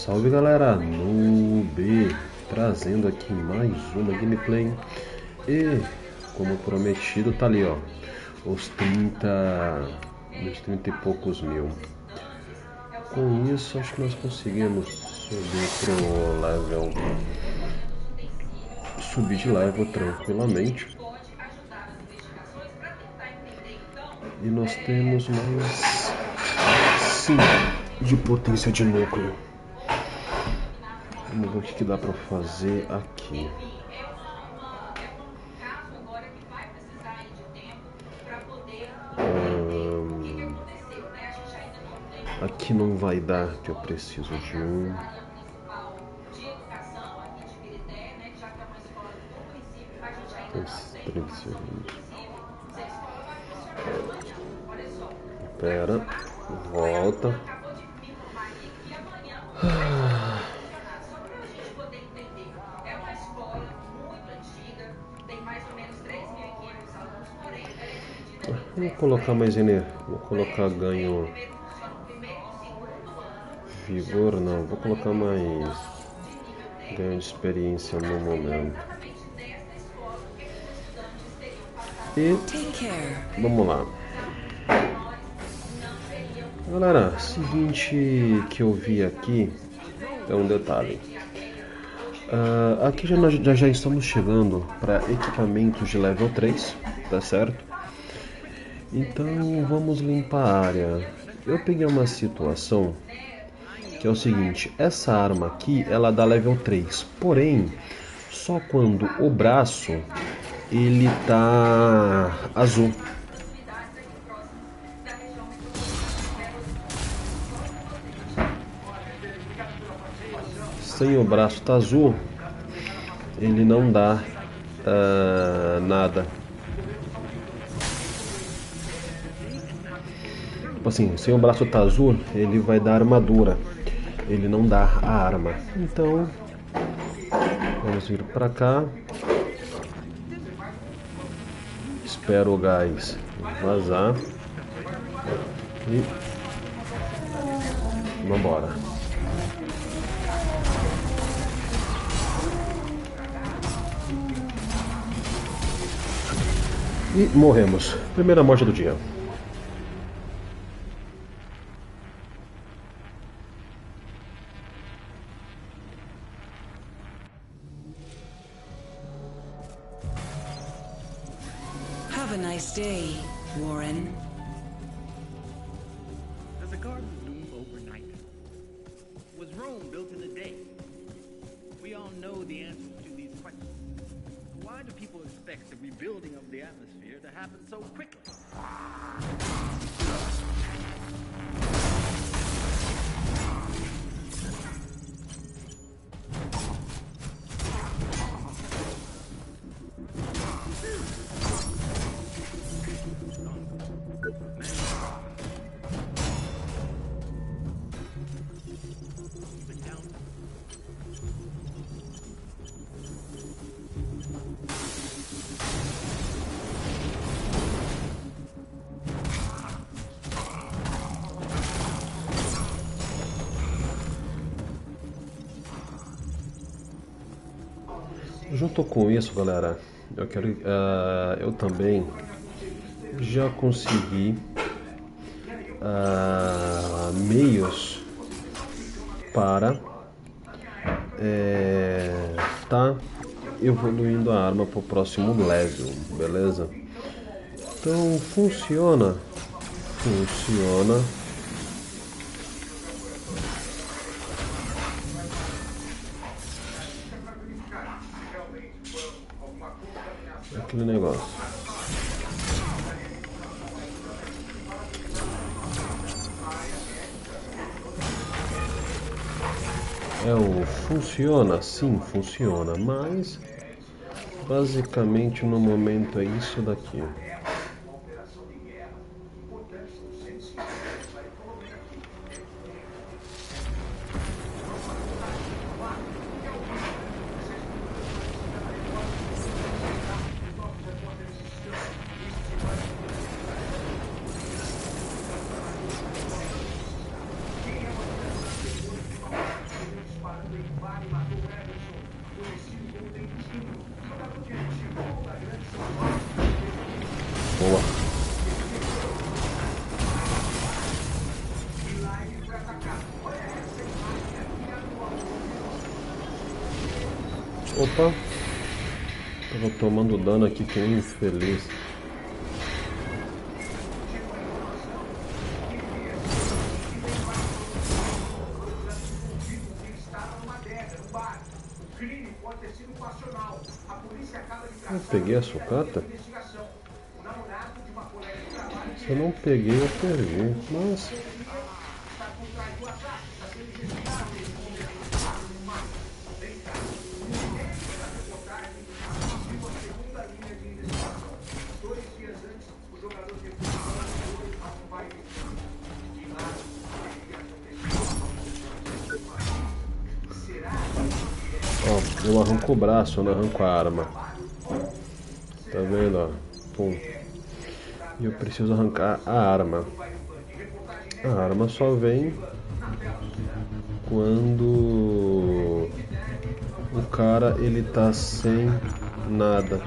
Salve galera, Noob, trazendo aqui mais uma gameplay. E como prometido, tá ali ó, os 30 e poucos mil. Com isso acho que nós conseguimos subir de level tranquilamente. E nós temos mais 5 de potência de núcleo. Vamos ver o que dá pra fazer aqui. Aqui não vai dar, que eu preciso de um. Espera, volta. Vou colocar mais energia, vou colocar ganho vigor, não, vou colocar mais ganho de experiência no momento. E vamos lá. Galera, seguinte que eu vi aqui é um detalhe. Aqui já estamos chegando para equipamentos de level 3, tá certo? Então vamos limpar a área. Eu peguei uma situação que é o seguinte: essa arma aqui ela dá level 3, porém só quando o braço ele tá azul. Sem o braço tá azul, ele não dá nada. Tipo assim, sem o braço tá azul, ele vai dar armadura, ele não dá a arma. Então vamos vir pra cá. Espero o gás vazar e vambora. E morremos. Primeira morte do dia. Have a nice day, Warren. Does a garden bloom overnight? Was Rome built in a day? We all know the answers to these questions. Why do people expect the rebuilding of the atmosphere to happen so quickly? Junto com isso, galera, eu também já consegui meios para tá evoluindo a arma para o próximo level, beleza? Então funciona. Aquele negócio. Funciona? Sim, funciona, mas basicamente no momento é isso daqui. Opa! Tava tomando dano aqui que nem infeliz. Eu peguei a sucata? Se eu não peguei, eu perdi. Nossa. Ó, eu arranco o braço, eu não arranco a arma. Tá vendo, ó? Pum. E eu preciso arrancar a arma. A arma só vem quando o cara ele tá sem nada.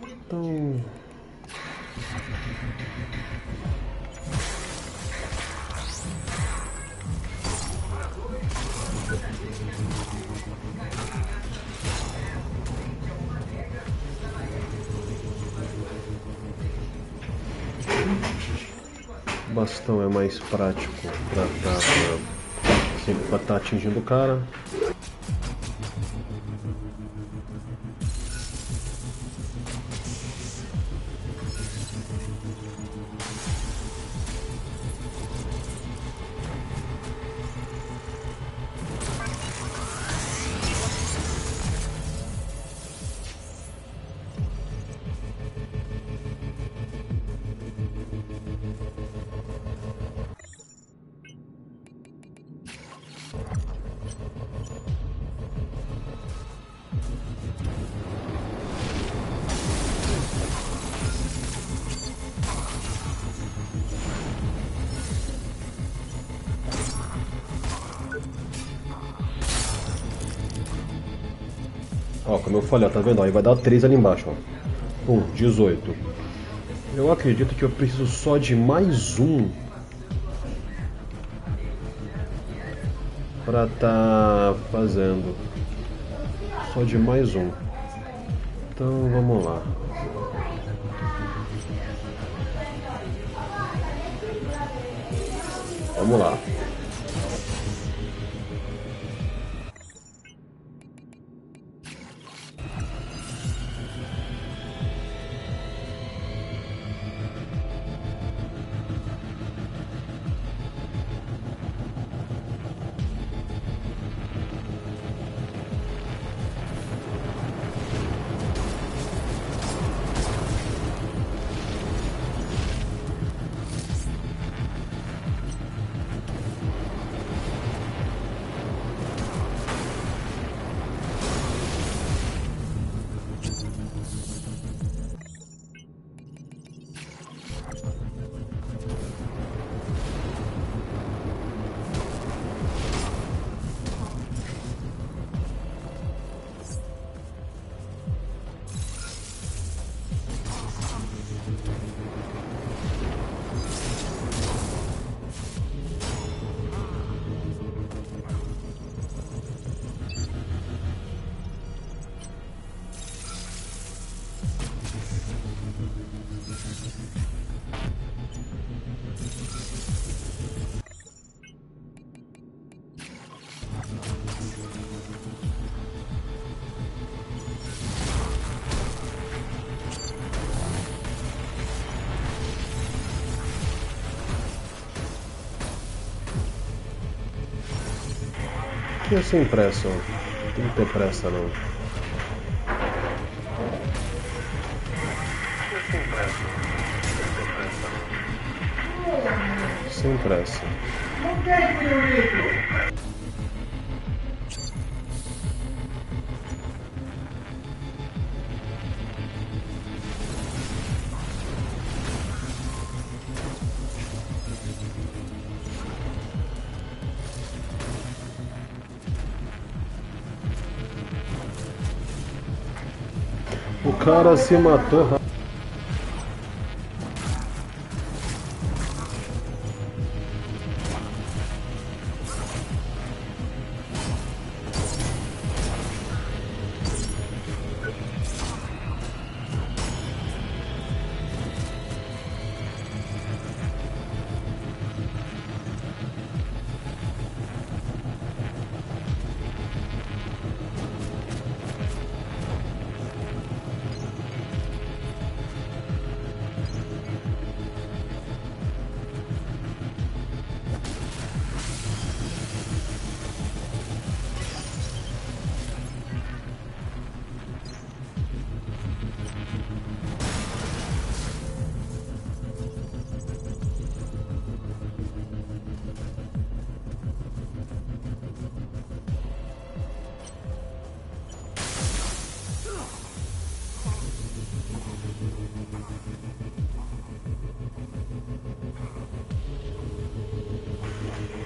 Então o bastão é mais prático pra tá atingindo o cara. Ó, como eu falei, ó, tá vendo? Ó, aí vai dar 3 ali embaixo, ó. Pum, 18. Eu acredito que eu preciso só de mais um pra tá fazendo. Só de mais um. Então vamos lá. Vamos lá. Que é sem pressa, ó. Não tem que ter pressa não. Sem pressa. O cara se matou.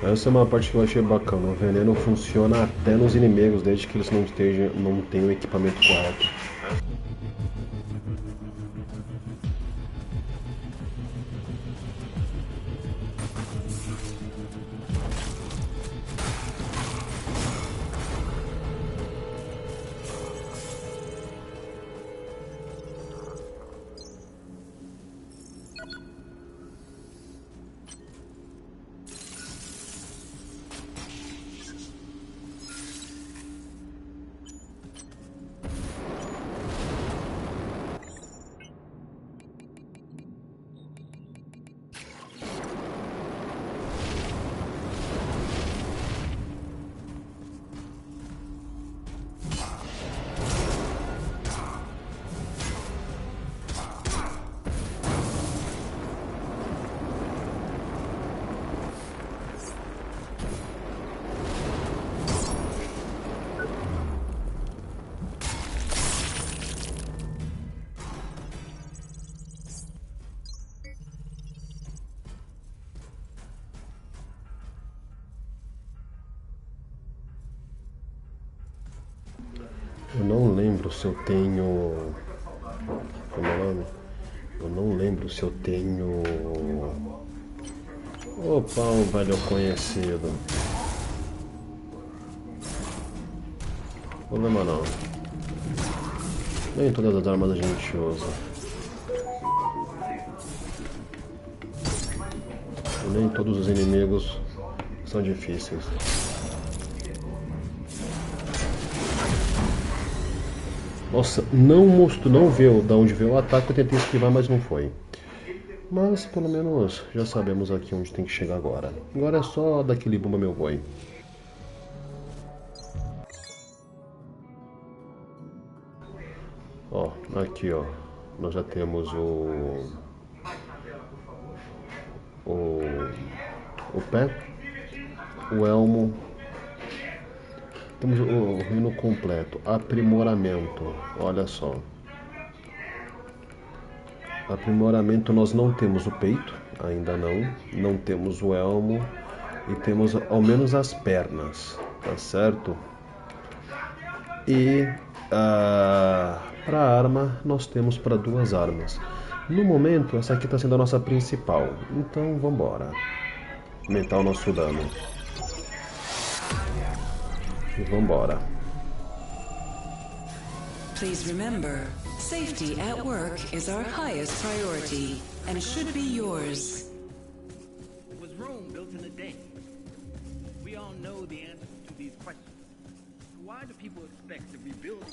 Essa é uma parte que eu achei bacana. O veneno funciona até nos inimigos, desde que eles não tenham o equipamento correto. Eu não lembro se eu tenho... Como é o nome? Eu não lembro se eu tenho... Opa, um velho conhecido. Problema não. Nem todas as armas a gente usa. E nem todos os inimigos são difíceis. Nossa, não mostrou, não viu de onde veio o ataque, eu tentei esquivar, mas não foi. Mas pelo menos já sabemos aqui onde tem que chegar agora. Agora é só daquele Bumba Meu Boi. Ó, aqui ó, nós já temos o pé, o elmo. Temos o reino completo, aprimoramento, olha só. Aprimoramento nós não temos o peito, ainda não temos o elmo e temos ao menos as pernas, tá certo? E para arma nós temos para duas armas. No momento essa aqui está sendo a nossa principal, então vamos embora. Aumentar o nosso dano. E vambora. Please remember, safety at work is our highest priority and should be yours. Was Rome built in a day? We all know the answers to these questions. Why do people expect the rebuilding?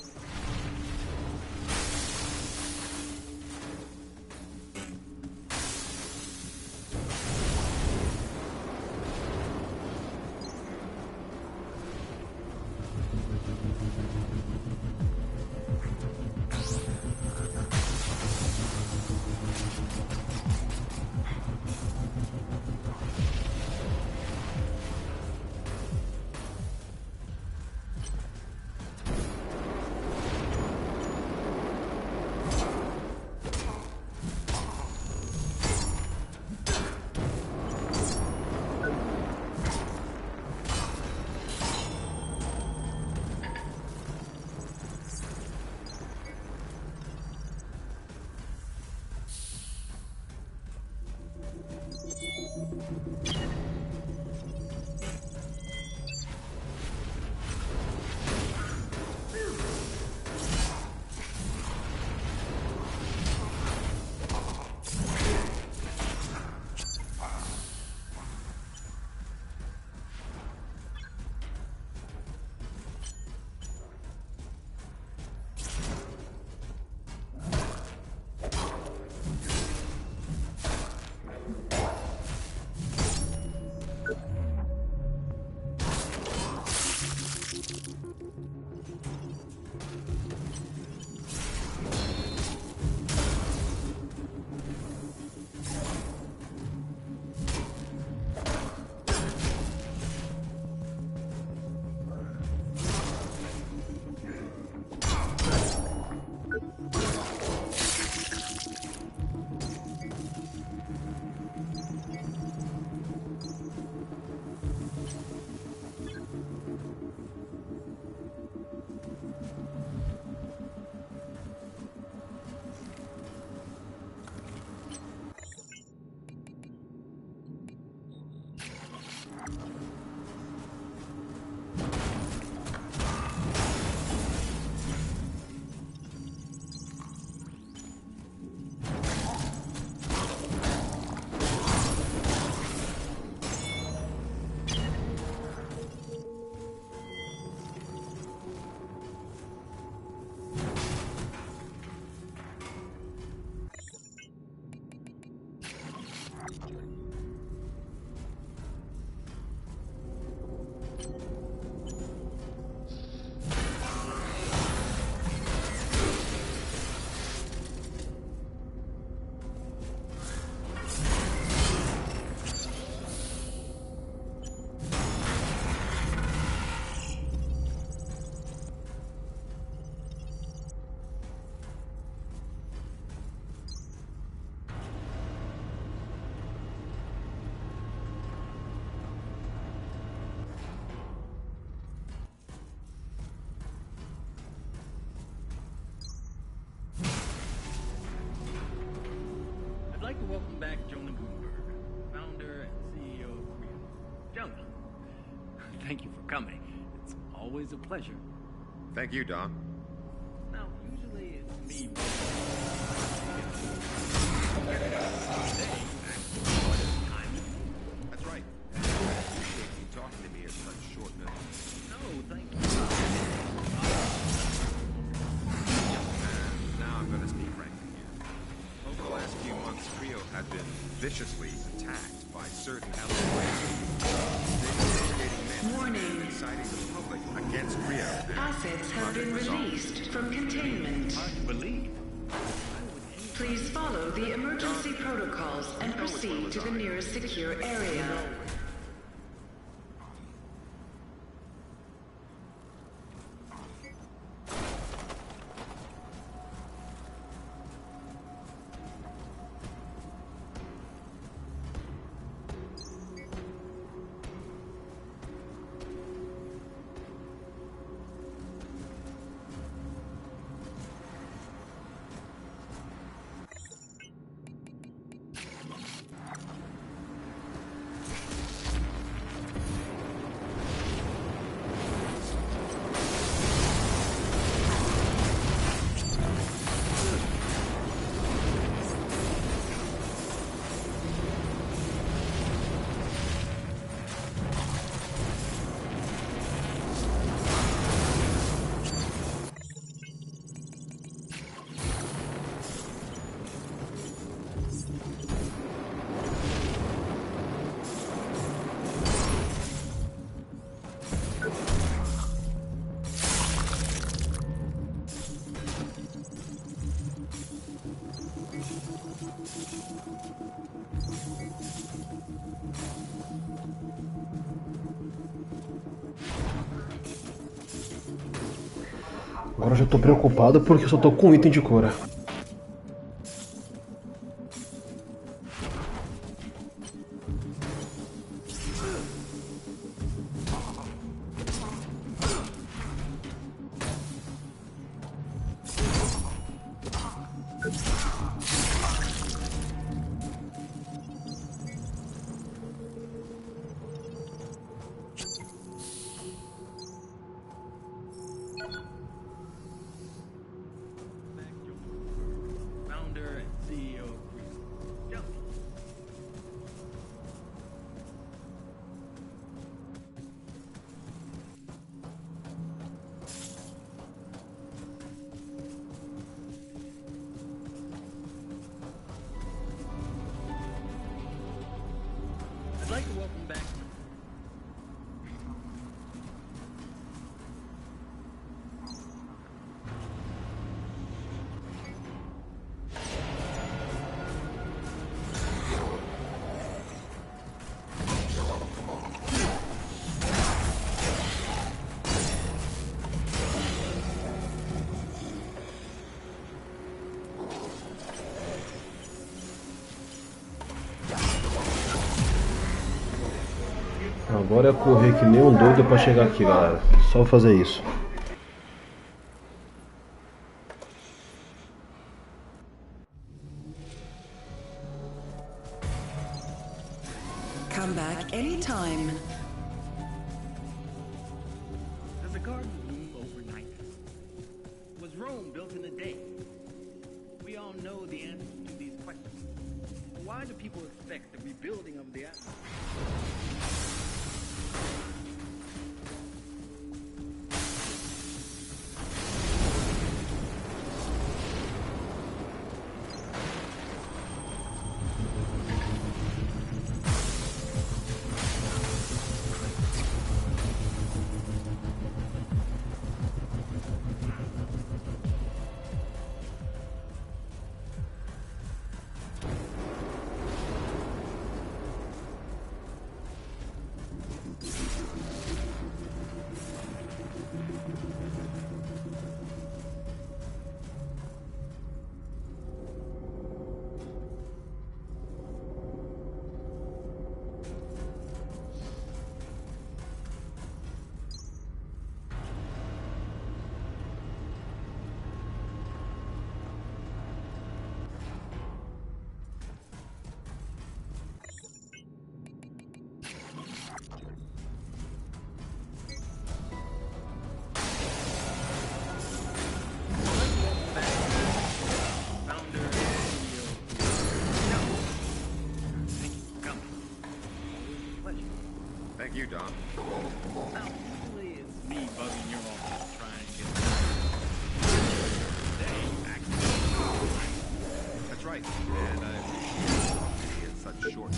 I'd like to welcome back Jonah Bloomberg, founder and CEO of Creo. Jonah, thank you for coming. It's always a pleasure. Thank you, Don. Now, usually it's me. That's right. I appreciate you talking to me at such short notice. No, thank you. And now I'm going to speak frankly here. Over the last few months, Creo had been viciously attacked by certain elements. They've been segregating men Warning. and inciting the public against Creo. Assets have been released from containment. Hard to believe. Please follow the emergency protocols and proceed to the nearest secure area. Agora eu já tô preocupado porque eu só tô com um item de cura. Founder and CEO of Creo. Jonah. I'd like to welcome back. Agora é correr que nem um doido pra chegar aqui, galera. Só fazer isso. Come back anytime. garden bloom overnight? Was Rome built in a day? We all know the answers to these questions. Why do people expect the rebuilding of the atmosphere? Thank you, Don. Usually it's me bugging your office trying to get today, actually. That's right. And I appreciate it in such short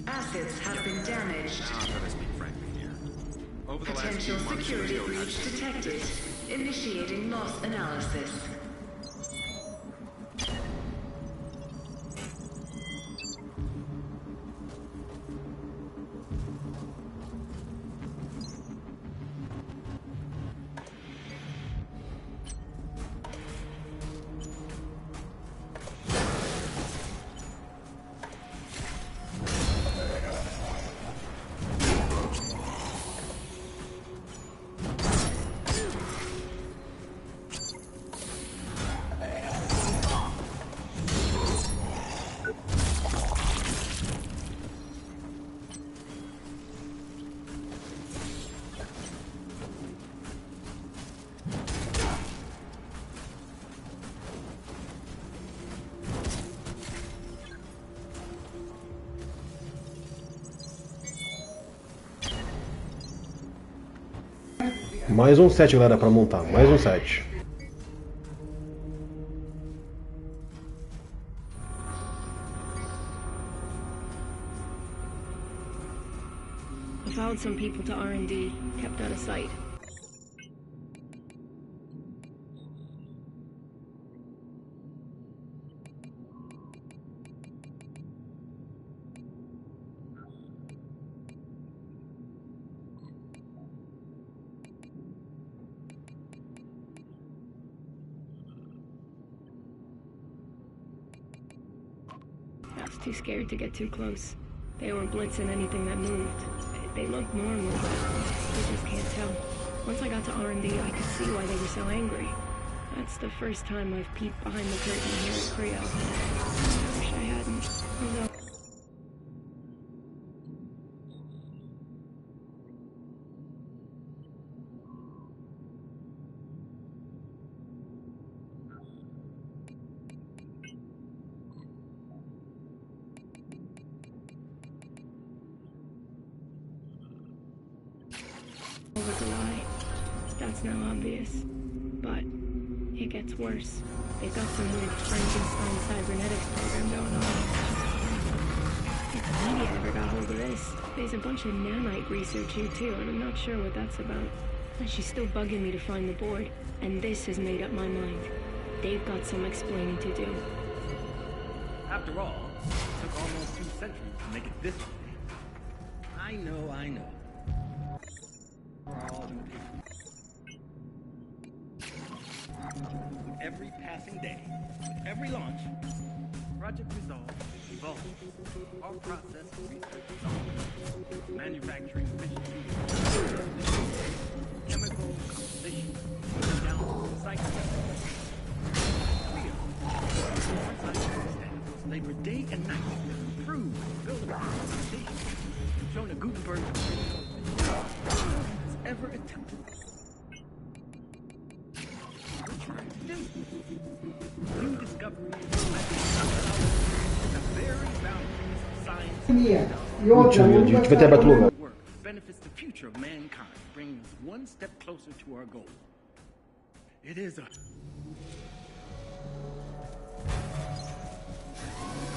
Assets have been damaged. Now I'm gonna speak frankly here. Over the last few Potential months, security Rio breach has detected. Initiating loss analysis. Mais um set, galera, pra montar. Mais um set. I followed some people to R&D, kept out of sight. I was too scared to get too close. They were blitzing anything that moved. They looked normal, but you just can't tell. Once I got to R&D, I could see why they were so angry. That's the first time I've peeked behind the curtain here at Creo. I wish I hadn't. Although it was a lie. That's now obvious. But it gets worse. They've got some weird Frankenstein cybernetics program going on. If the media ever got hold of this, there's a bunch of nanite research here too, and I'm not sure what that's about. And she's still bugging me to find the board, and this has made up my mind. They've got some explaining to do. After all, it took almost 2 centuries to make it this way. I know. We're all impatient. With every passing day, with every launch, Project Resolve evolves. Our process of research evolves. Manufacturing efficiency, chemical composition, down to cycle. Labor day and night to improve, build a reputation. Shown a Gutenberg ever attempted. We're trying to do. New discoveries the very boundaries of science. Ultimate, vai ter Battle Work benefits the future of mankind, bringing us one step closer to our goal. It is a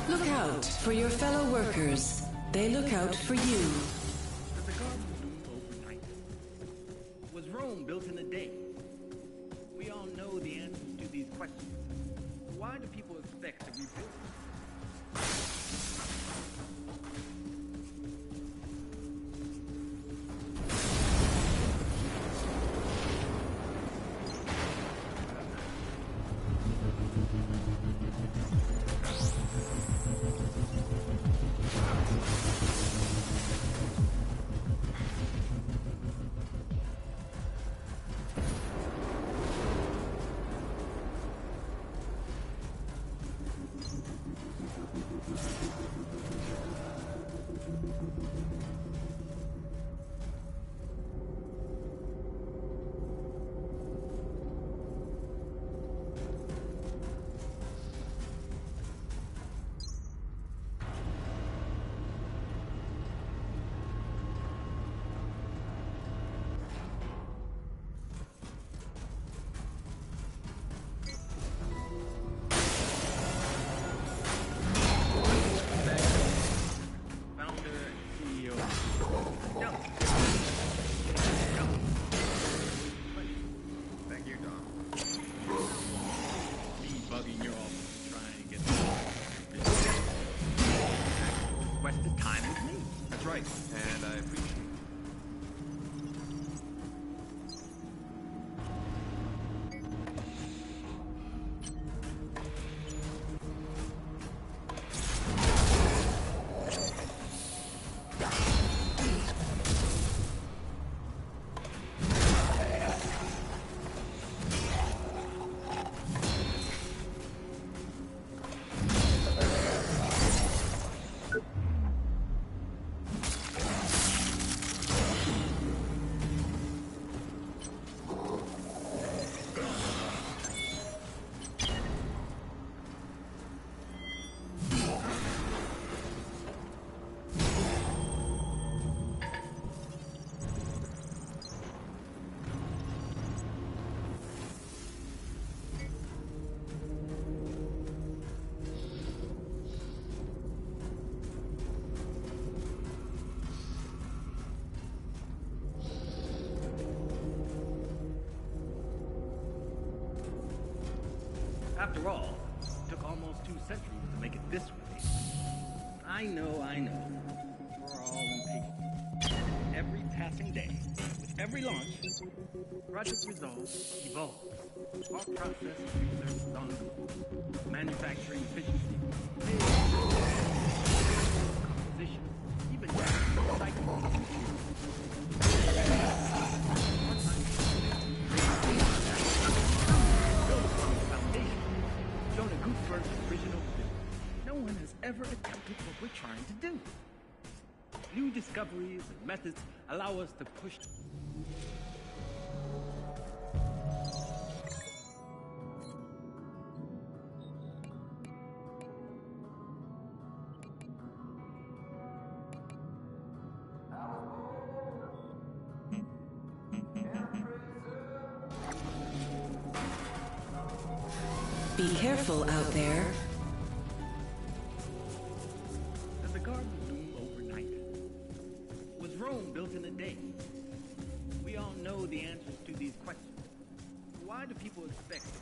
Look out for your fellow workers. They look out for you. that the garden bloomed overnight. Was Rome built in a day? We all know the answers to these questions. Why do people expect to rebuild? After all, it took almost 2 centuries to make it this way. I know. We're all impatient. Every passing day, with every launch, Project Resolve evolves. Our process of research is ongoing. Manufacturing efficiency, composition, even recycling. Jonah Gutenberg's original build. No one has ever attempted what we're trying to do. New discoveries and methods allow us to push. Be careful out there. Does the garden bloom overnight? Was Rome built in a day? We all know the answers to these questions. Why do people expect it?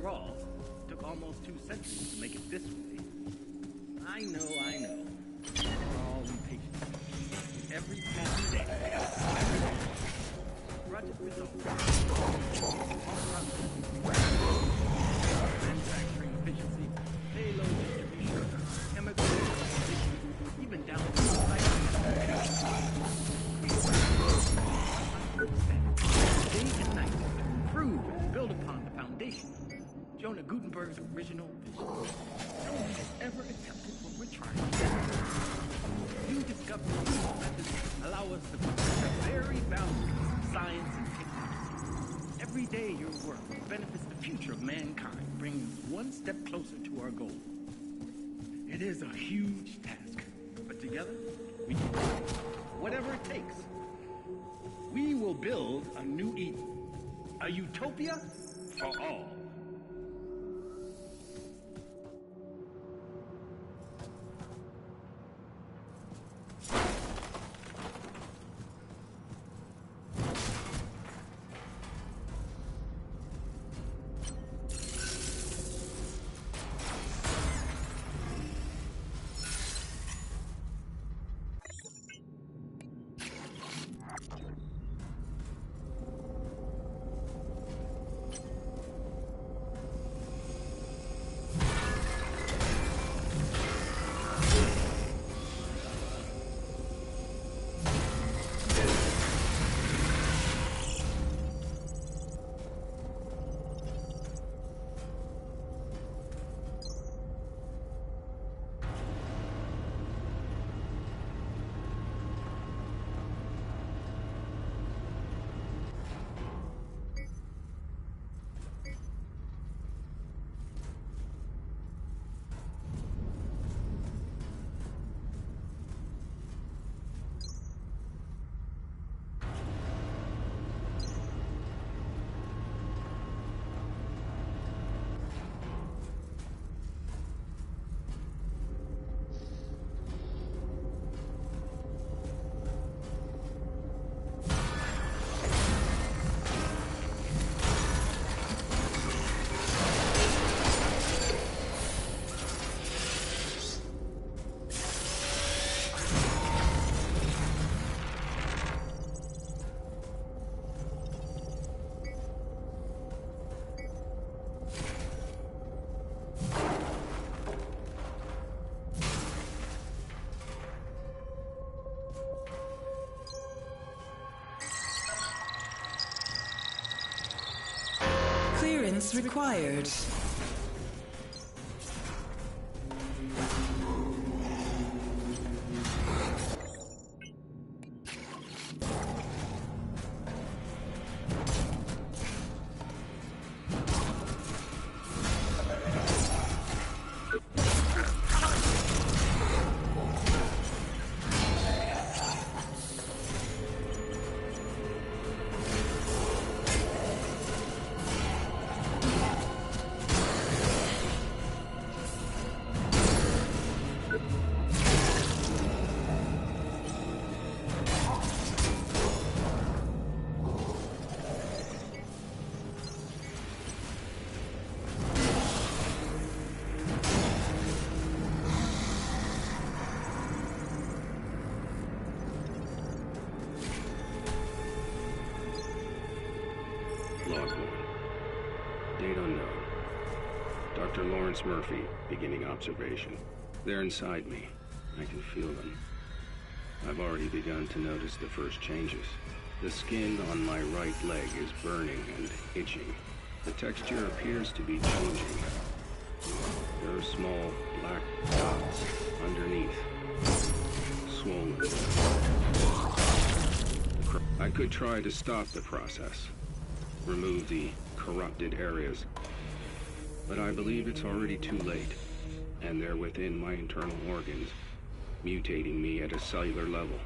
After all, it took almost 2 centuries to make it this way. I know. We're all impatient. Every passing day, every day. Project results. Manufacturing efficiency, payload distribution, chemical efficiency, even down to recycling. Day and night to improve and build upon the foundation. Jonah Gutenberg's original vision. No one has ever attempted what we're trying to do. New discoveries and methods allow us to protect the very values of science and technology. Every day your work benefits the future of mankind, bringing us one step closer to our goal. It is a huge task, but together we can do it. Whatever it takes. We will build a new Eden. A utopia for all. Clearance required. Log 1. Date unknown. Dr. Lawrence Murphy, beginning observation. They're inside me. I can feel them. I've already begun to notice the first changes. The skin on my right leg is burning and itching. The texture appears to be changing. There are small black dots underneath. Swollen. I could try to stop the process. Remove the corrupted areas. But I believe it's already too late, and they're within my internal organs, mutating me at a cellular level.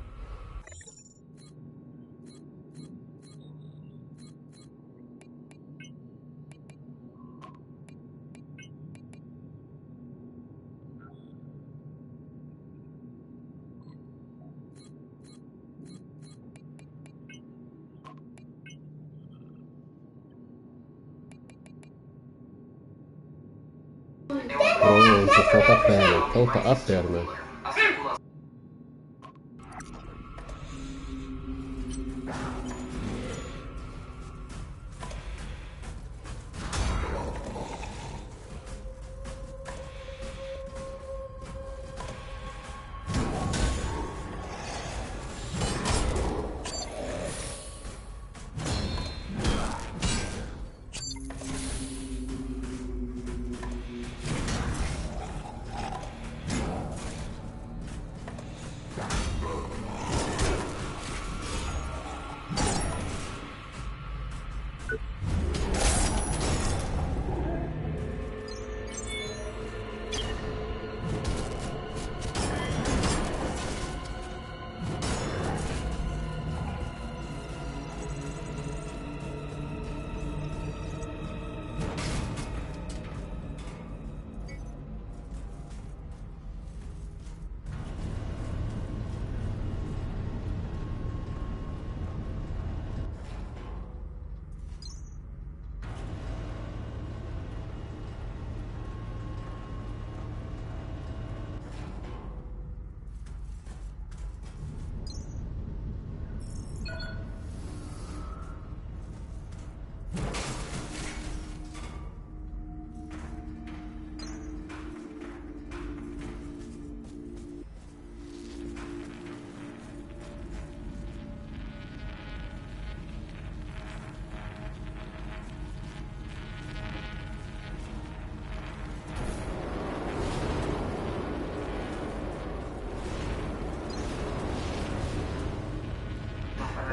Pronto, falta a perna, falta a perna.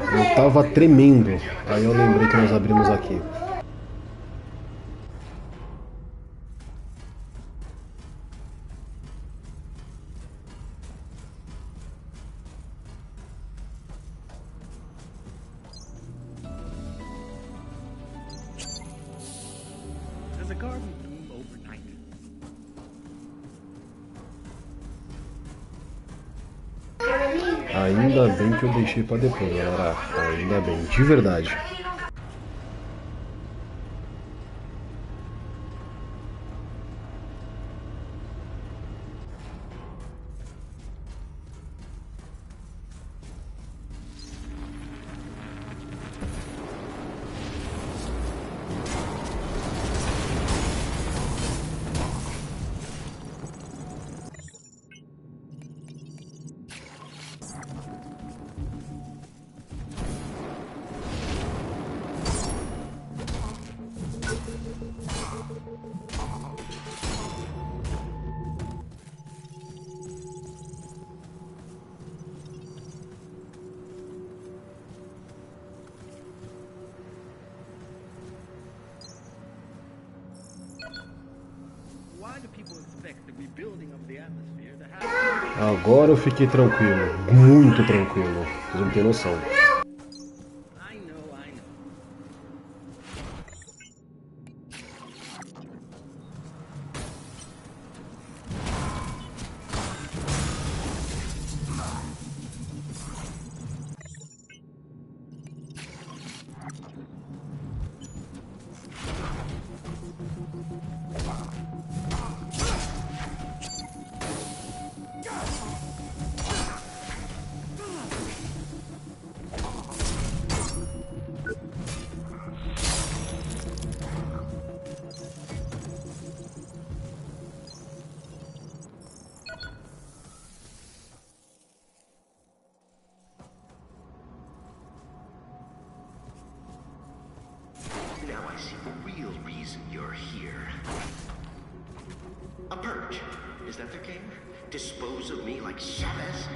Eu tava tremendo, aí eu lembrei que nós abrimos aqui. Does a garden bloom overnight? Ainda bem que eu deixei pra depois, galera. Ainda bem, de verdade. Why do people expect the rebuilding of the atmosphere to happen? Agora eu fiquei tranquilo, muito tranquilo. Vocês não têm noção. I know, I know. Now I see the real reason you're here. A purge. Is that their game? Dispose of me like Chavez?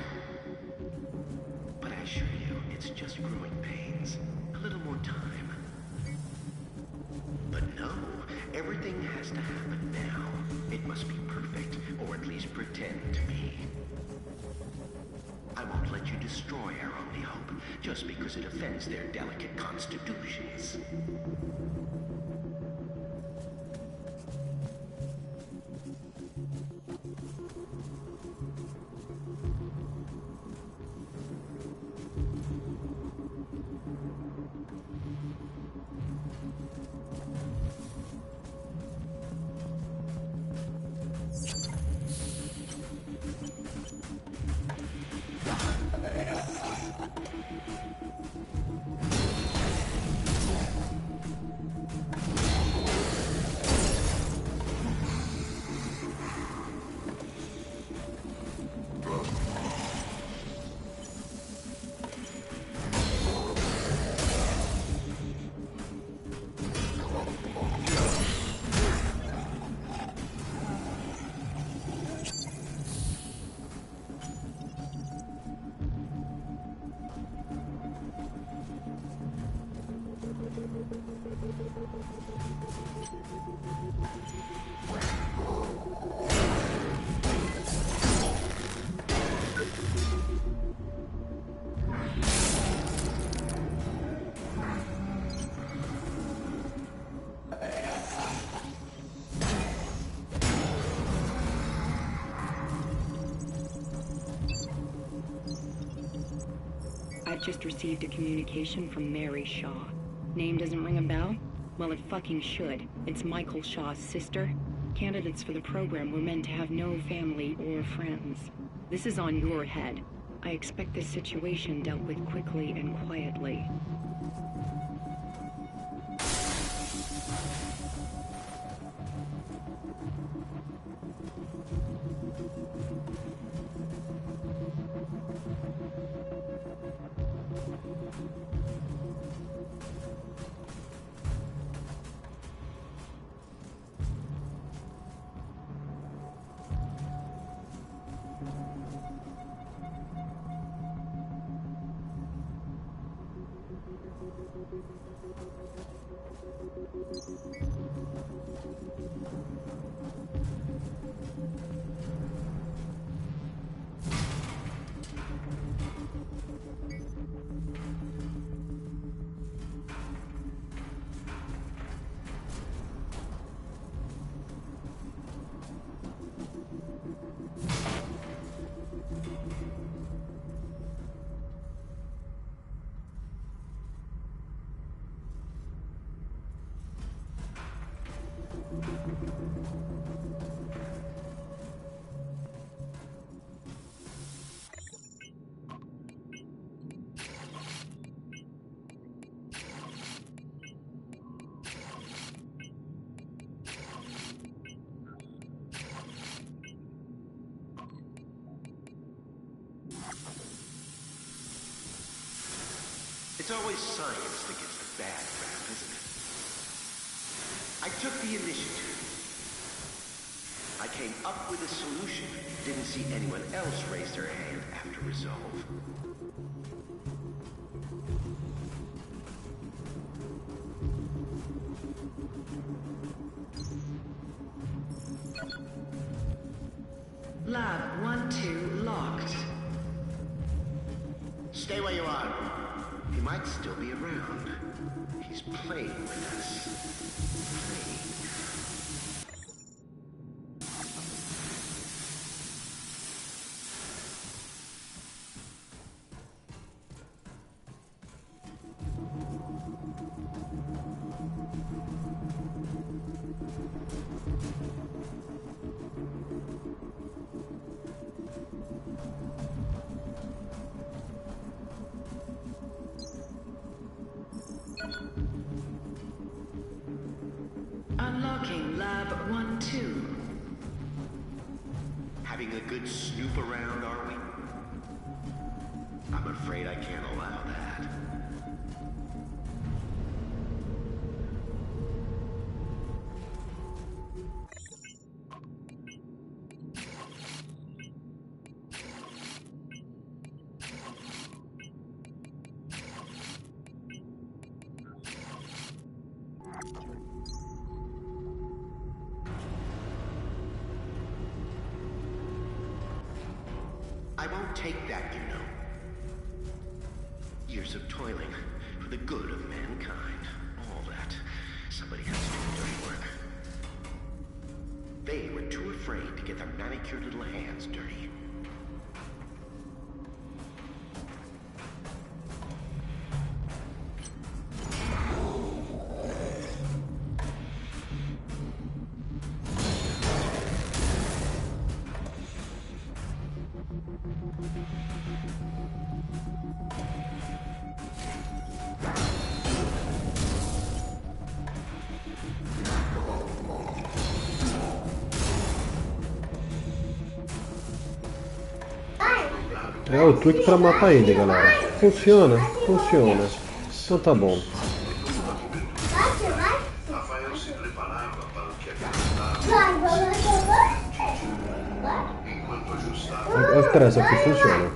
But I assure you, it's just growing pains. A little more time. But no, everything has to happen now. It must be perfect, or at least pretend to be. I won't let you destroy our only hope, just because it offends their delicate constitutions. I've just received a communication from Mary Shaw. Name doesn't ring a bell? Well, it fucking should. It's Michael Shaw's sister. Candidates for the program were meant to have no family or friends. This is on your head. I expect this situation dealt with quickly and quietly. It's always science that gets the bad rap, isn't it? I took the initiative. I came up with a solution. Didn't see anyone else raise their hand after resolve. Lab 1-2 locked. Stay where you are. He might still be around. He's playing with us. Unlocking Lab 1-2. Having a good snoop around, are we? I'm afraid I can't allow that. I won't take that, you know. Years of toiling for the good of mankind. All that. Somebody has to do the dirty work. They were too afraid to get their manicured little hands dirty. É o truque pra matar ele, galera. Funciona? Funciona. Então tá bom. Rafael se preparava para o que acreditava enquanto ajustava. Espera, essa aqui funciona.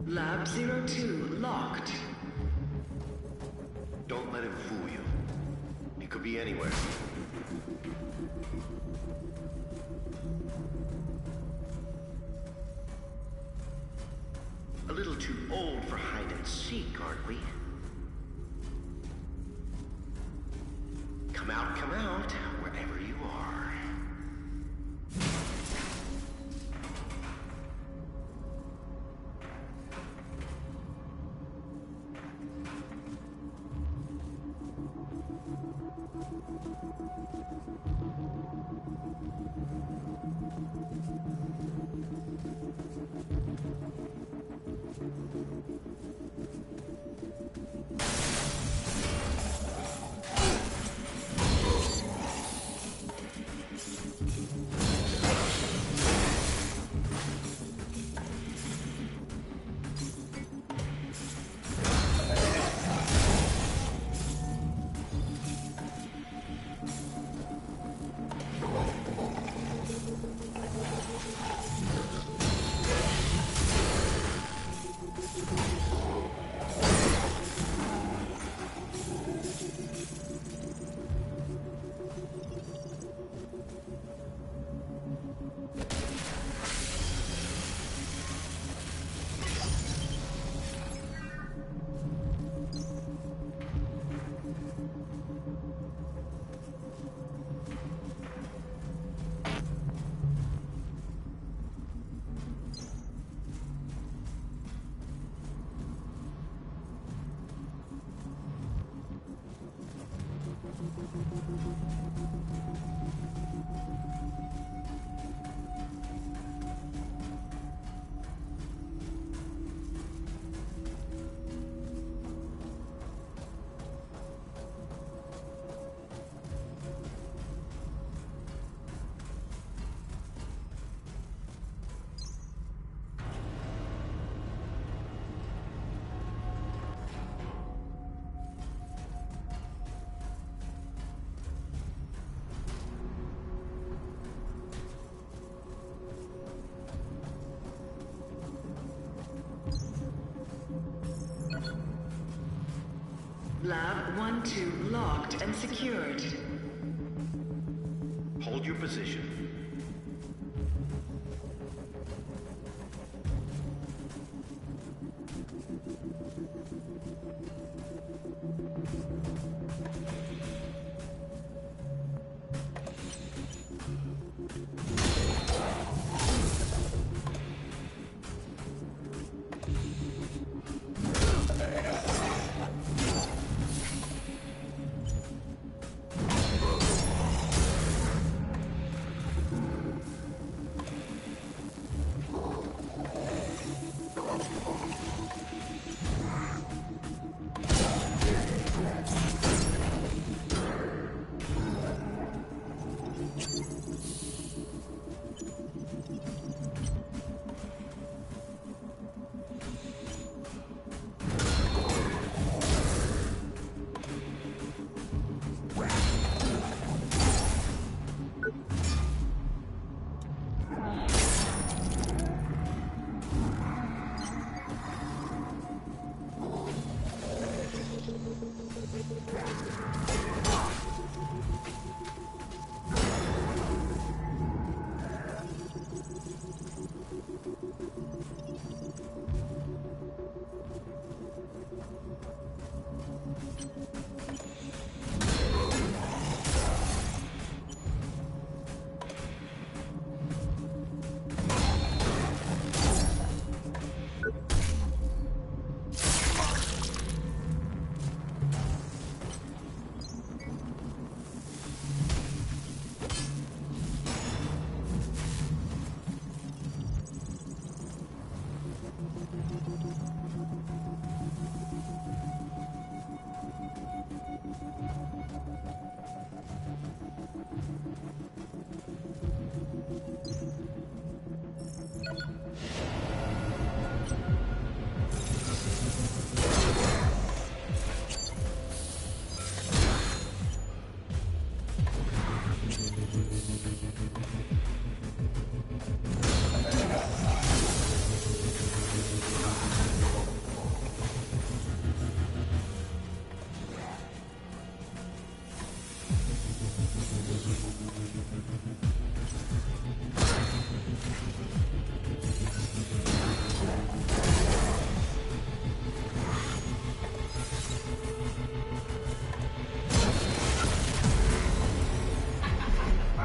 Lab 02 locked. Don't let him fool you. He could be anywhere. A little too old for high Round 2 locked and secured. Hold your position.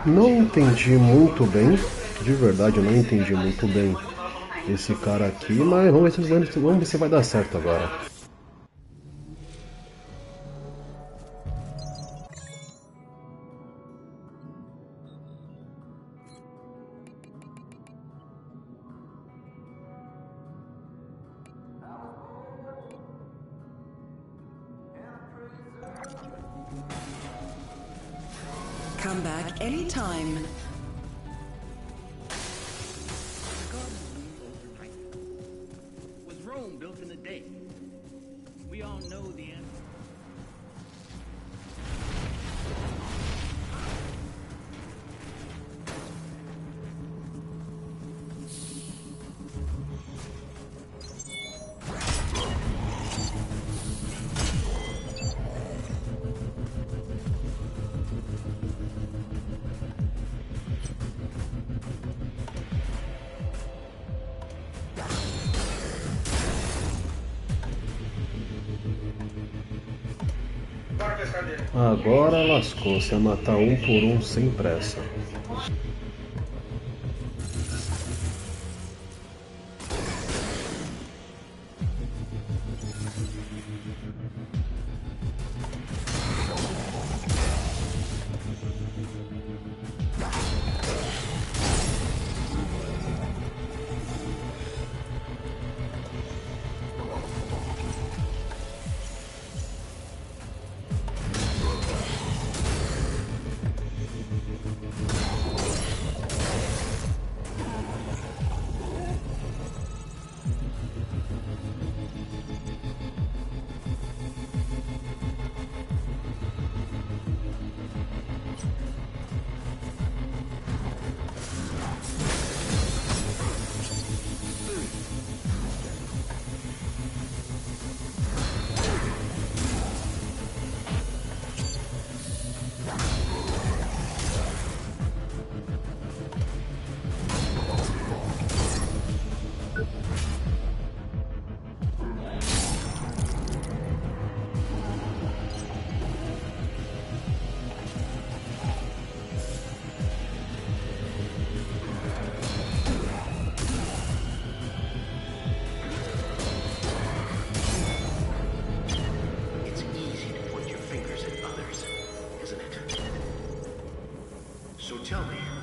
Não entendi muito bem, de verdade eu não entendi muito bem esse cara aqui, mas vamos ver se vai dar certo agora. Come back anytime. The gardens bloomed overnight. Was Rome built in a day? We all know the answer. Agora lascou-se a matar um por um sem pressa.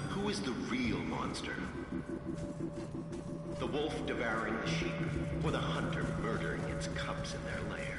who is the real monster? The wolf devouring the sheep, or the hunter murdering its cubs in their lair?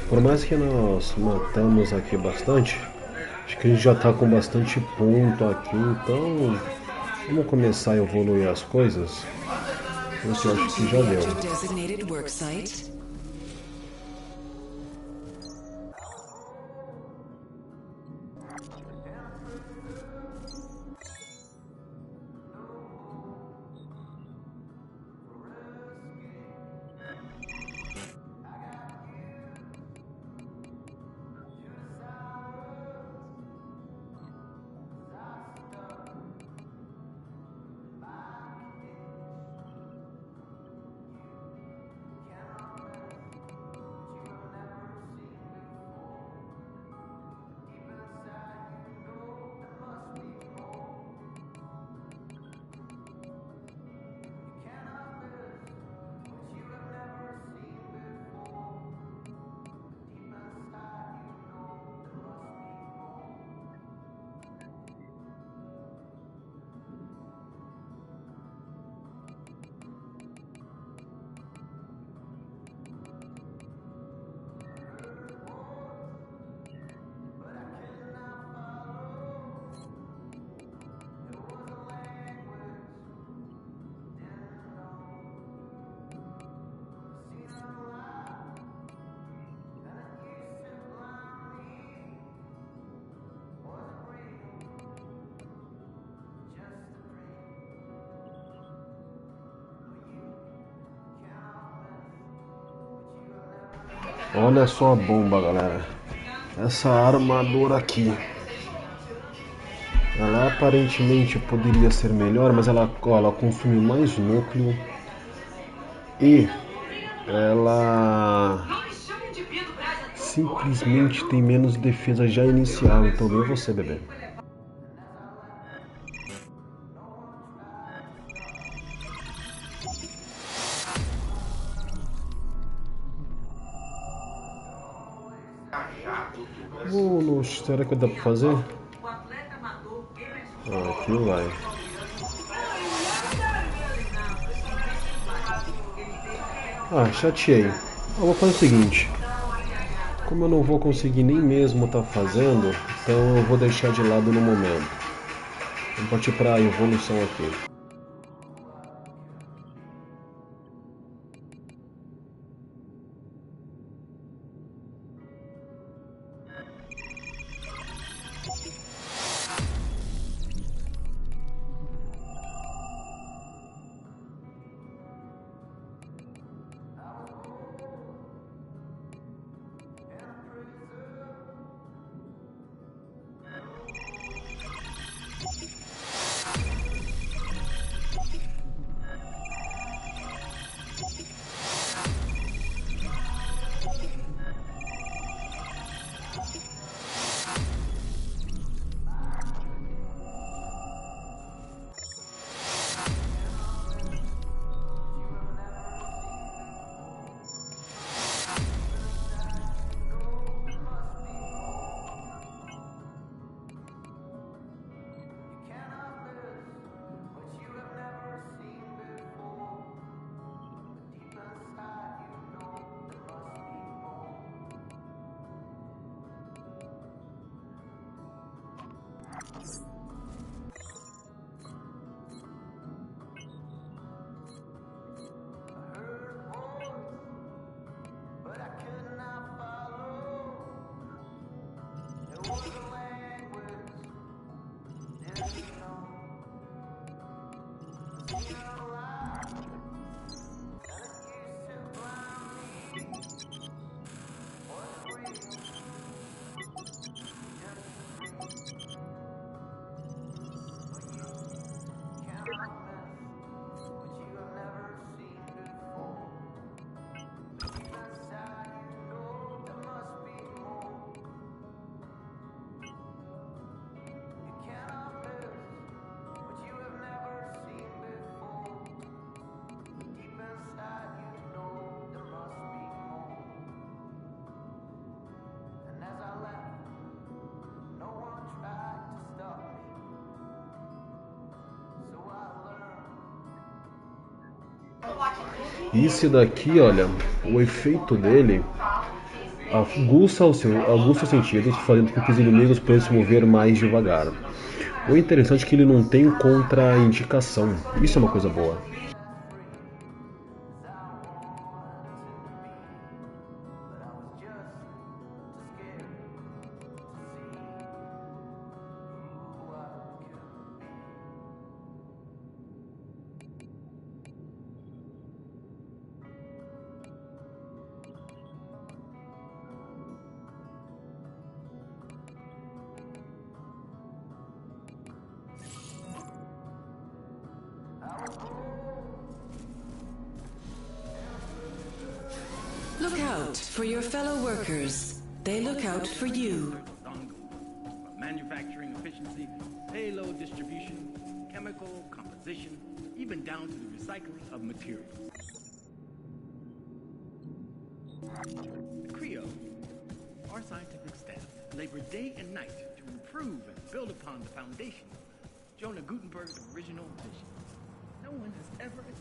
Por mais que nós matamos aqui bastante, acho que a gente já tá com bastante ponto aqui, então vamos começar a evoluir as coisas. Esse eu acho que já deu. Olha só a bomba, galera. Essa armadura aqui. Ela aparentemente poderia ser melhor, mas ela consome mais núcleo. E ela simplesmente tem menos defesa já inicial. Então vem você, bebê. Será que dá pra fazer? Aqui vai. Chateei. Eu vou fazer o seguinte. Como eu não vou conseguir nem mesmo tá fazendo, então eu vou deixar de lado no momento. Vamos partir para a evolução aqui. Esse daqui, olha, o efeito dele aguça os sentidos, fazendo com que os inimigos possam se mover mais devagar. O interessante é que ele não tem contraindicação. Isso é uma coisa boa. Look out for your fellow workers. They look out for you. From manufacturing efficiency, payload distribution, chemical composition, even down to the recycling of materials. The CREO, our scientific staff, labor day and night to improve and build upon the foundation of Jonah Gutenberg's original vision. No one has ever attempted.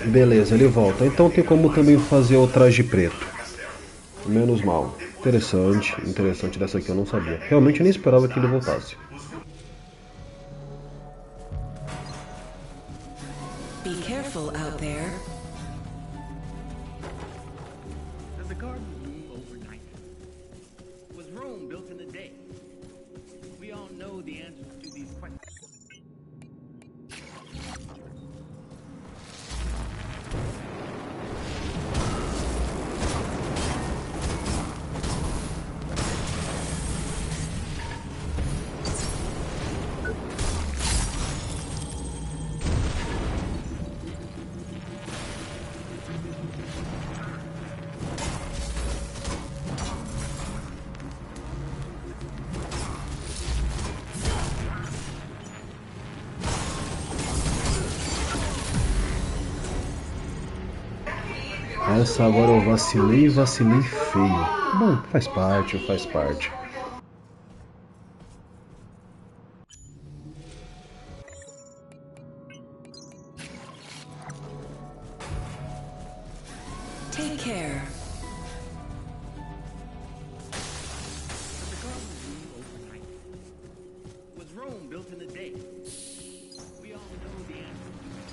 Beleza, ele volta. Então tem como também fazer o traje preto. Menos mal. Interessante dessa aqui eu não sabia. Realmente eu nem esperava que ele voltasse. Be careful out there. Does the garden bloom overnight? Was Rome built in a day? We all know the answers to these questions. Essa agora eu vacilei feio. Bom, faz parte. Take care. Does the garden bloom overnight? Was Rome built in a day? We all know the answers to these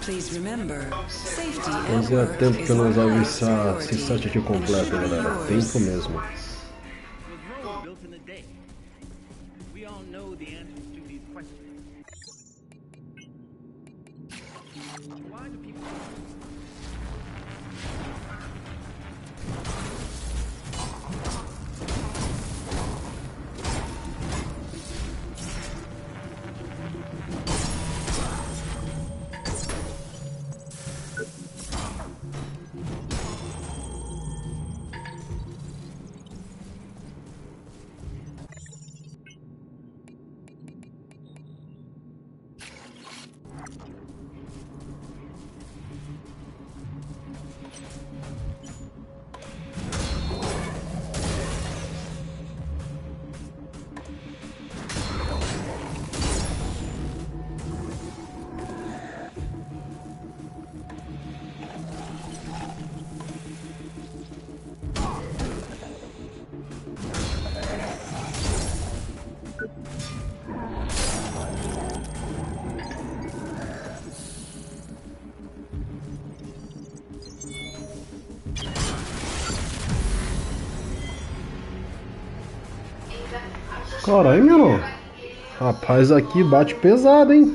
Please remember, safety at Fazia work tempo que is eu não our usava highest esse set priority aqui and completo, should be galera. yours. Tempo mesmo. Was Rome built in a day? We all know the answers to these questions. Why do people... Caralho, meu. Rapaz, aqui bate pesado, hein?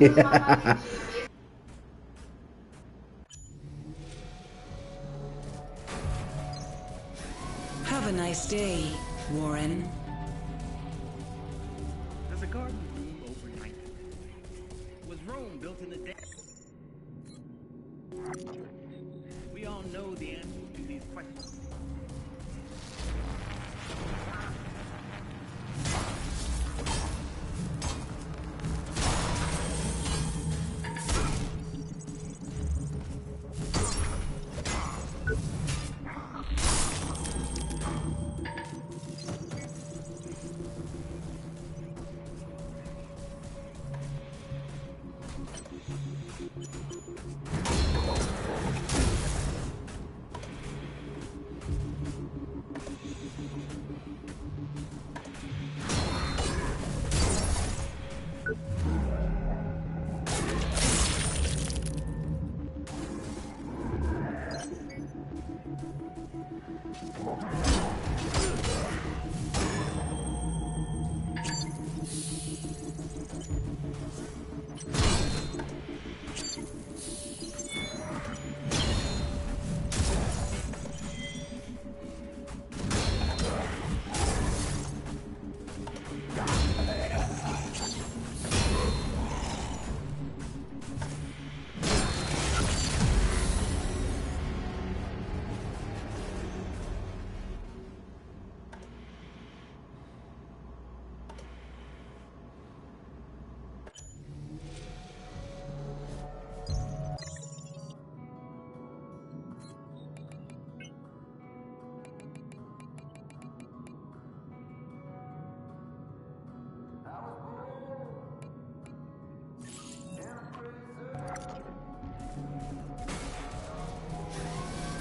Have a nice day, Warren. Does a garden bloom overnight? Was Rome built in a day? We all know the answers to these questions.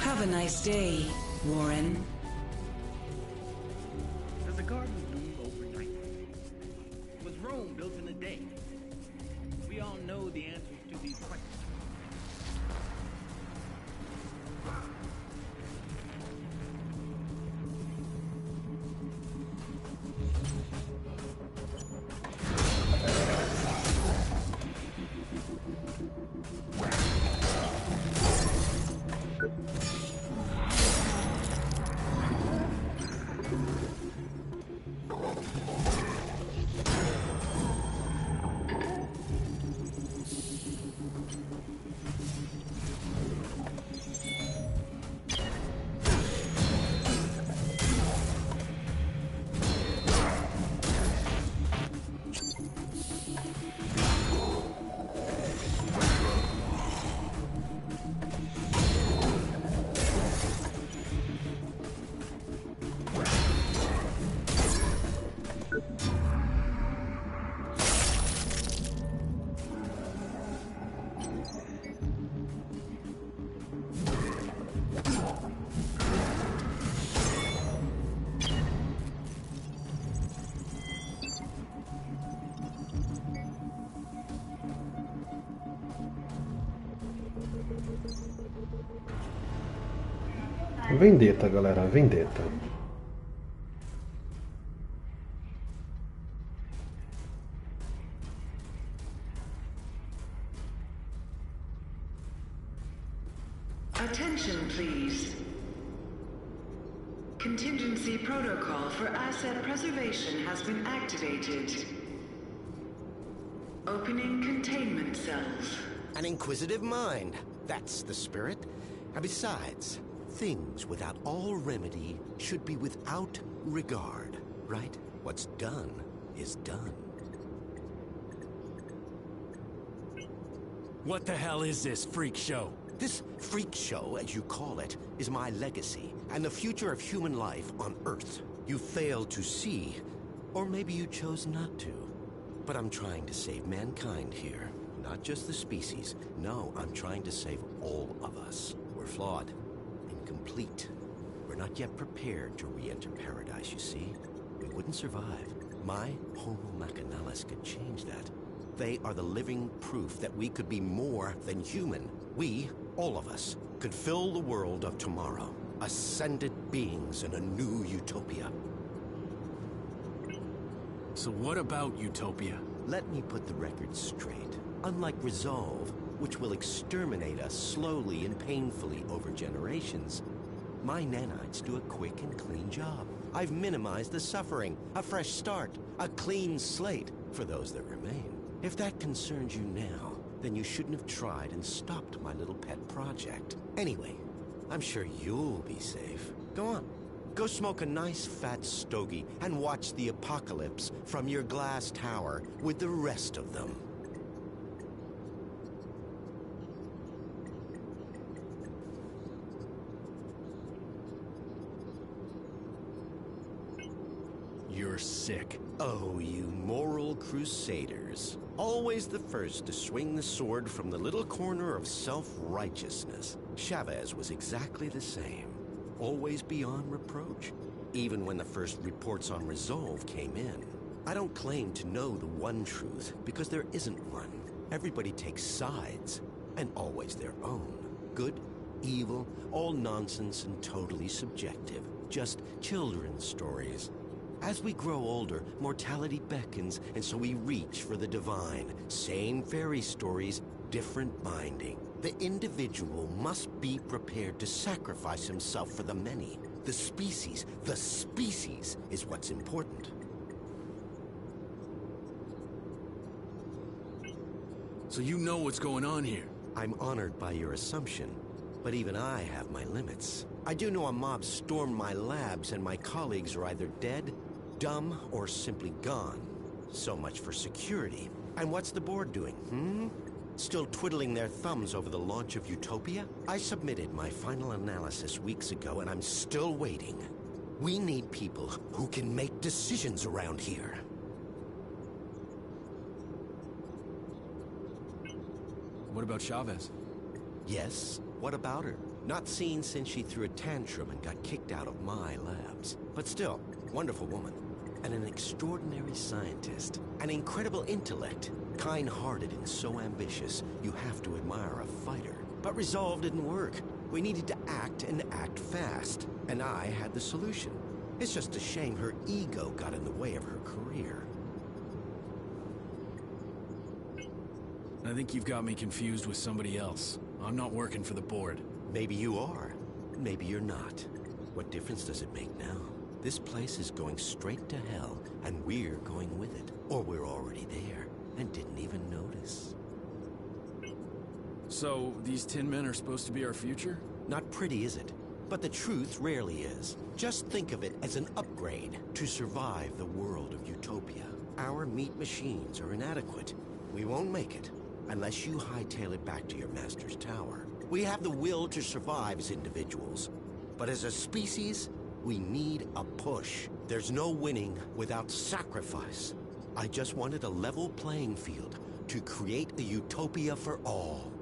Have a nice day, Warren. Does a garden bloom overnight? Was Rome built in a day? We all know the answers to these questions. Vendetta, galera, vendetta. Attention, please. Contingency protocol for asset preservation has been activated. Opening containment cells. An inquisitive mind. That's the spirit. And besides, things without all remedy should be without regard, right? What's done is done. What the hell is this freak show? This freak show, as you call it, is my legacy and the future of human life on Earth. You failed to see, or maybe you chose not to. But I'm trying to save mankind here. Not just the species. No, I'm trying to save all of us. We're flawed. Incomplete. We're not yet prepared to re-enter paradise, you see. We wouldn't survive. My Homo Machinalis could change that. They are the living proof that we could be more than human. We, all of us, could fill the world of tomorrow. Ascended beings in a new utopia. So what about Utopia? Let me put the record straight. Unlike Resolve, which will exterminate us slowly and painfully over generations, my nanites do a quick and clean job. I've minimized the suffering, a fresh start, a clean slate for those that remain. If that concerns you now, then you shouldn't have tried and stopped my little pet project. Anyway, I'm sure you'll be safe. Go on. Go smoke a nice fat stogie and watch the apocalypse from your glass tower with the rest of them. You're sick. Oh, you moral crusaders. Always the first to swing the sword from the little corner of self-righteousness. Chavez was exactly the same. Always beyond reproach, even when the first reports on Resolve came in. I don't claim to know the one truth, because there isn't one. Everybody takes sides, and always their own. Good, evil, all nonsense and totally subjective. Just children's stories. As we grow older, mortality beckons, and so we reach for the divine. Same fairy stories, different binding. The individual must be prepared to sacrifice himself for the many. The species is what's important. So you know what's going on here? I'm honored by your assumption, but even I have my limits. I do know a mob stormed my labs and my colleagues are either dead, dumb, or simply gone. So much for security. And what's the board doing, Still twiddling their thumbs over the launch of Utopia? I submitted my final analysis weeks ago and I'm still waiting. We need people who can make decisions around here. What about Chavez? Yes, what about her? Not seen since she threw a tantrum and got kicked out of my labs. But still, wonderful woman. And an extraordinary scientist. An incredible intellect. Kind-hearted and so ambitious, you have to admire a fighter. But Resolve didn't work. We needed to act and act fast. And I had the solution. It's just a shame her ego got in the way of her career. I think you've got me confused with somebody else. I'm not working for the board. Maybe you are. Maybe you're not. What difference does it make now? This place is going straight to hell, and we're going with it. Or we're already there, and didn't even notice. So, these Tin Men are supposed to be our future? Not pretty, is it? But the truth rarely is. Just think of it as an upgrade to survive the world of Utopia. Our meat machines are inadequate. We won't make it, unless you hightail it back to your master's tower. We have the will to survive as individuals, but as a species, we need a push. There's no winning without sacrifice. I just wanted a level playing field to create a utopia for all.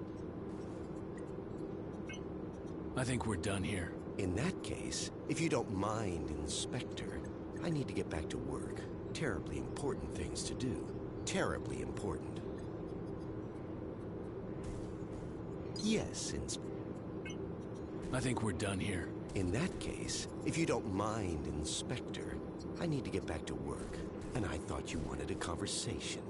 I think we're done here. In that case, if you don't mind, Inspector, I need to get back to work. Terribly important things to do. Terribly important. Yes, Inspector. I think we're done here. In that case, if you don't mind, Inspector, I need to get back to work, and I thought you wanted a conversation.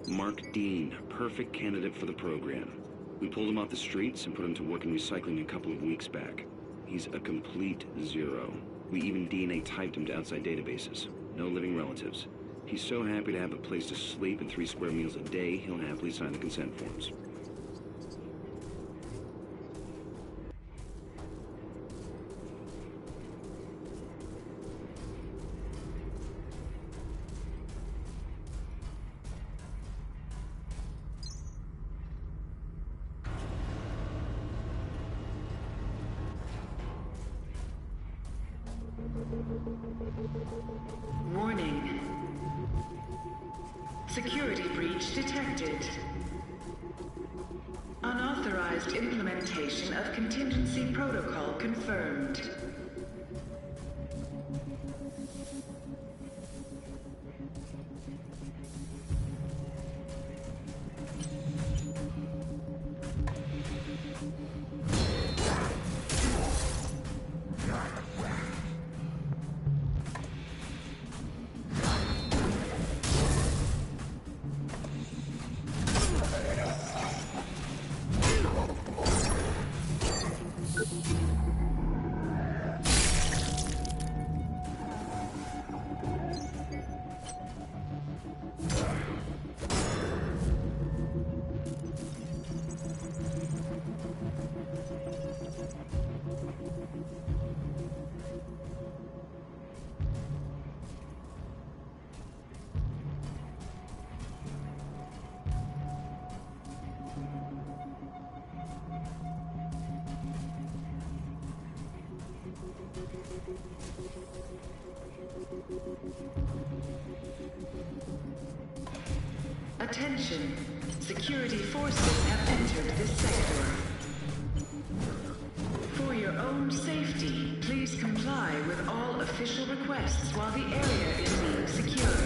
Mark Dean, perfect candidate for the program. We pulled him off the streets and put him to work in recycling a couple of weeks back. He's a complete zero. We even DNA typed him to outside databases. No living relatives. He's so happy to have a place to sleep and 3 square meals a day, he'll happily sign the consent forms. Warning. Security breach detected. Unauthorized implementation of contingency protocol confirmed. Attention. Security forces have entered this sector. For your own safety, please comply with all official requests while the area is being secured.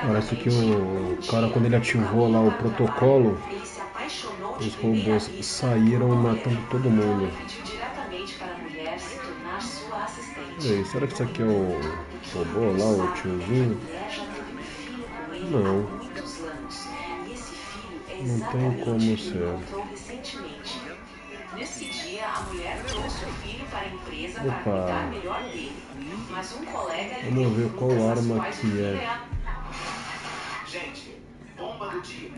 Parece que o cara, quando ele ativou lá o protocolo, os robôs saíram matando todo mundo. E aí, será que isso aqui é o robô lá, o tiozinho? Não. Não tem como ser. Nesse dia, a mulher trouxe o filho para a empresa para Opa. cuidar melhor dele. Mas um colega lhe Vamos ver qual perguntou arma quais que é. Gente, bomba do dia.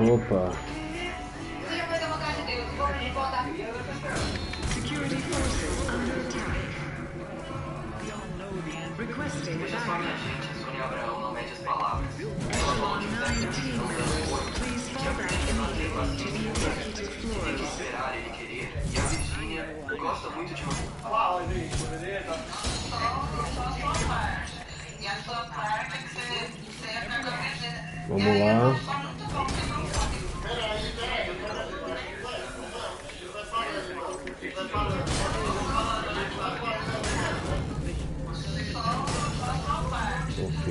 Opa. Security forces under attack. Requesting backup. Echelon 9 team members, please fall back immediately to the executive floors. E a Virgínia gosta muito de você. Fala, gente, beleza? Só a sua parte. E a sua parte é que você Vamos lá. Ok.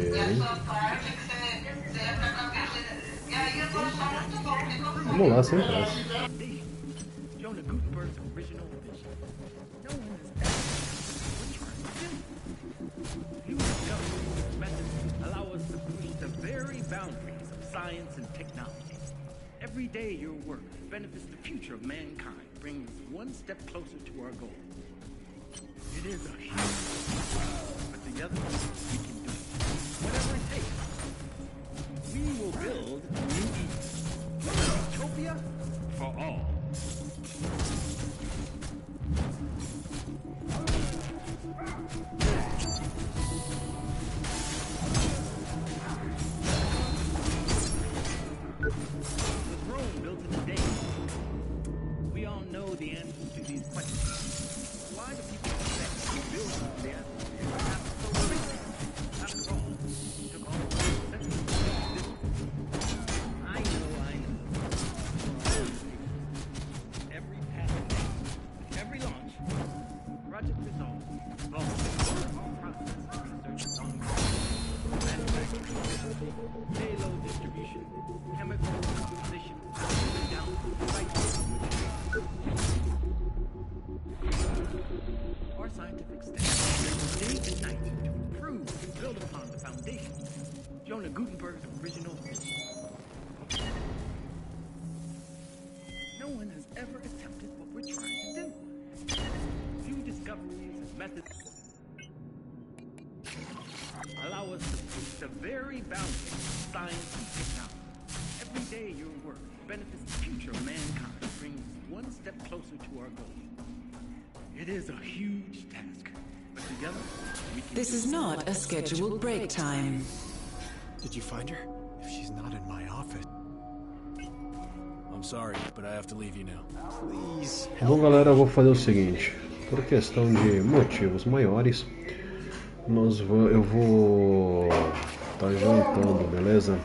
Vamos lá, sem pressa. Jonah Gutenberg's original vision. No one has ever he was discovered methods allow us to push the very boundaries of science and technology. Every day your work benefits the future of mankind, bringing us one step closer to our goal. It is a huge, but together we can do it. Whatever it takes. We will build a new Eden. Utopia for all. Was Rome built in a day? We all know the answers to these questions. Why do people expect the building of the atmosphere to happen so quickly? After all, it took all of 5 centuries to do this. I know. Every passing day, every launch, project results, all process research on manufacturing efficiency, payload distribution, chemical composition, down to the site our scientific staff day and night to improve and build upon the foundation. Jonah Gutenberg's original vision. No one has ever attempted what we're trying to do. New discoveries and methods allow us to push the very boundaries of science and technology. Every day your work benefits the future of mankind, bringing us one step closer to our goal. It is a huge task, but together we can This is not a scheduled break time. Did you find her? If she's not in my office... I'm sorry, but I have to leave you now. Please. Bom, galera, eu vou fazer o seguinte. Por questão de motivos maiores, eu vou estar jantando, beleza?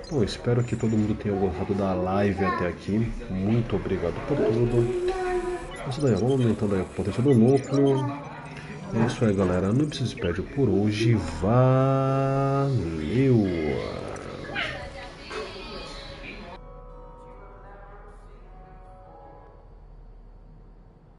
Bom, espero que todo mundo tenha gostado da live até aqui. Muito obrigado por tudo. Isso daí, vamos aumentando aí a potência do núcleo. É isso aí, galera. Não se despede por hoje. Valeu!